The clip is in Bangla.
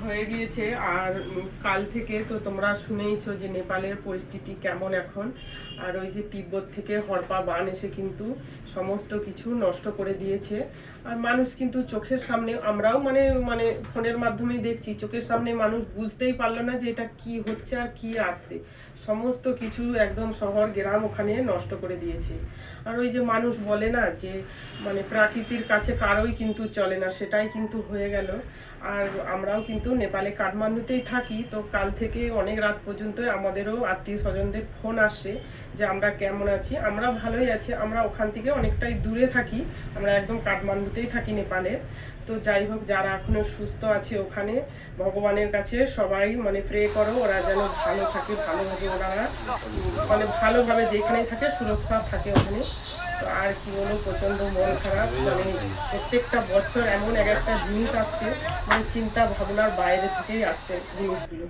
হয়ে গিয়েছে। আর কাল থেকে তো তোমরা শুনেইছো যে নেপালের পরিস্থিতি কেমন এখন। আর ওই যে তিব্বত থেকে হরপা বান এসে কিন্তু সমস্ত কিছু নষ্ট করে দিয়েছে। আর মানুষ কিন্তু চোখের সামনে, আমরাও মানে মানে ফোনের মাধ্যমেই দেখছি, চোখের সামনে মানুষ বুঝতেই পারলো না যে এটা কি হচ্ছে আর কি আসছে। সমস্ত কিছু একদম শহর গ্রাম ওখানে নষ্ট করে দিয়েছে। আর ওই যে মানুষ বলে না যে মানে প্রাকৃতির কাছে কারোই কিন্তু চলে না, সেটাই কিন্তু হয়ে গেল। আর আমরাও কিন্তু নেপালে কাঠমান্ডুতেই থাকি, তো কাল থেকে অনেক রাত পর্যন্ত আমাদেরও আত্মীয় স্বজনদের ফোন আসে যে আমরা কেমন আছি। আমরা ভালোই আছি, আমরা ওখান থেকে অনেকটাই দূরে থাকি, আমরা একদম কাঠমান্ডুতেই থাকি নেপালে। তো যাই হোক, যারা এখনো সুস্থ আছে ওখানে ভগবানের কাছে সবাই মানে প্রে করো, ওরা যেন ভালো থাকে, ভালোভাবে ওরা মানে ভালোভাবে যেখানেই থাকে সুরক্ষা থাকে ওখানে। তো আর কি বলবো, প্রচন্ড মন খারাপ। মানে প্রত্যেকটা বছর এমন এক একটা জিনিস আসছে, মানে চিন্তা ভাবনার বাইরে থেকেই আসছে জিনিসগুলো।